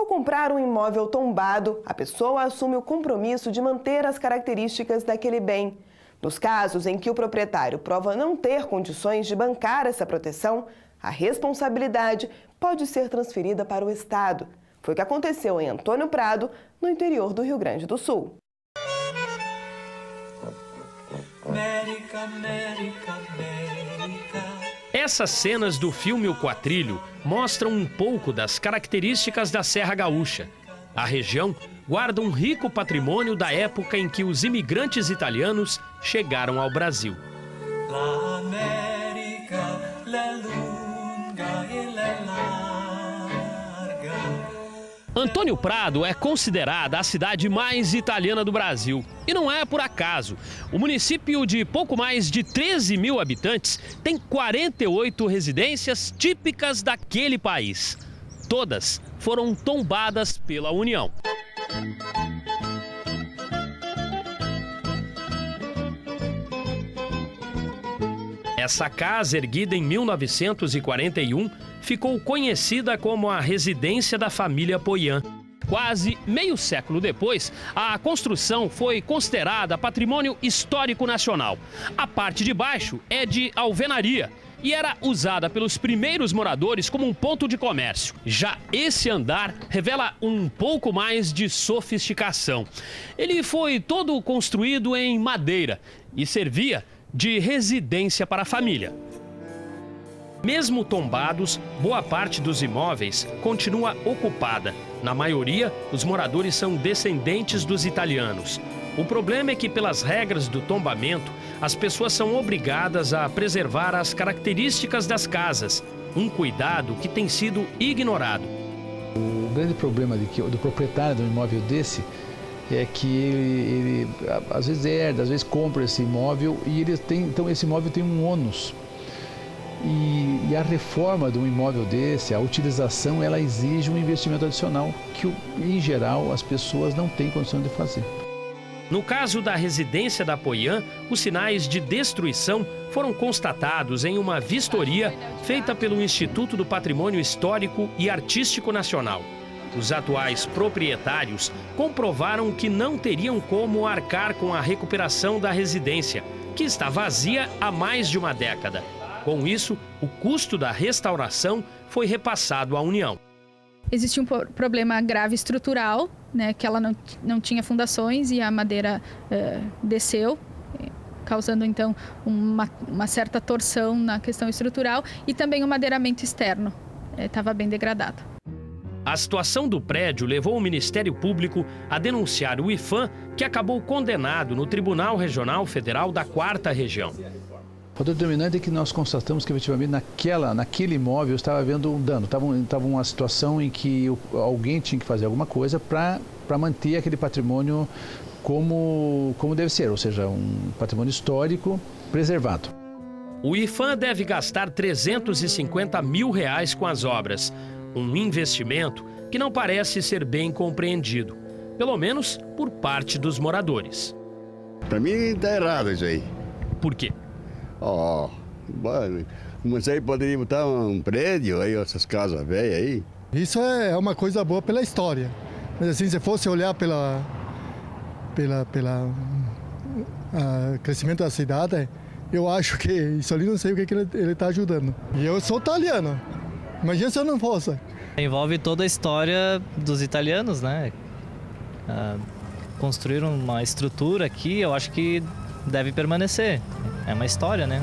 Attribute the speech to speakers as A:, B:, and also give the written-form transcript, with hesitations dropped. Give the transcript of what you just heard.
A: comprar um imóvel tombado, a pessoa assume o compromisso de manter as características daquele bem. Nos casos em que o proprietário prova não ter condições de bancar essa proteção, a responsabilidade pode ser transferida para o Estado. Foi o que aconteceu em Antônio Prado, no interior do Rio Grande do Sul.
B: América, América, América.
C: Essas cenas do filme O Quatrilho mostram um pouco das características da Serra Gaúcha. A região guarda um rico patrimônio da época em que os imigrantes italianos chegaram ao Brasil.
B: La América, la lunga e la larga.
C: Antônio Prado é considerada a cidade mais italiana do Brasil. E não é por acaso. O município de pouco mais de 13 mil habitantes tem 48 residências típicas daquele país. Todas foram tombadas pela União. Essa casa, erguida em 1941, ficou conhecida como a residência da família Poian. Quase meio século depois, a construção foi considerada patrimônio histórico nacional. A parte de baixo é de alvenaria e era usada pelos primeiros moradores como um ponto de comércio. Já esse andar revela um pouco mais de sofisticação. Ele foi todo construído em madeira e servia de residência para a família. Mesmo tombados, boa parte dos imóveis continua ocupada. Na maioria, os moradores são descendentes dos italianos. O problema é que, pelas regras do tombamento, as pessoas são obrigadas a preservar as características das casas, um cuidado que tem sido ignorado.
D: O grande problema do proprietário de um imóvel desse é que ele às vezes herda, às vezes compra esse imóvel e então esse imóvel tem um ônus. E a reforma de um imóvel desse, a utilização, ela exige um investimento adicional que, em geral, as pessoas não têm condição de fazer.
C: No caso da residência da Poian, os sinais de destruição foram constatados em uma vistoria feita pelo Instituto do Patrimônio Histórico e Artístico Nacional. Os atuais proprietários comprovaram que não teriam como arcar com a recuperação da residência, que está vazia há mais de uma década. Com isso, o custo da restauração foi repassado à União.
E: Existe um problema grave estrutural, né, que ela não tinha fundações e a madeira desceu, causando então uma certa torção na questão estrutural, e também o madeiramento externo estava bem degradado.
C: A situação do prédio levou o Ministério Público a denunciar o IPHAN, que acabou condenado no Tribunal Regional Federal da 4ª Região.
D: O determinante é que nós constatamos que, efetivamente, naquele imóvel estava havendo um dano. Estava uma situação em que alguém tinha que fazer alguma coisa para manter aquele patrimônio como deve ser, ou seja, um patrimônio histórico preservado.
C: O IPHAN deve gastar R$350 mil com as obras. Um investimento que não parece ser bem compreendido, pelo menos por parte dos moradores.
F: Para mim está errado isso aí.
C: Por quê?
F: Mas aí poderia botar um prédio aí, essas casas velhas aí.
G: Isso é uma coisa boa pela história. Mas assim, se fosse olhar pela crescimento da cidade, eu acho que isso ali não sei o que ele está ajudando. E eu sou italiano. Imagina se eu não fosse.
H: Envolve toda a história dos italianos, né? Construíram uma estrutura aqui, eu acho que deve permanecer. É uma história, né?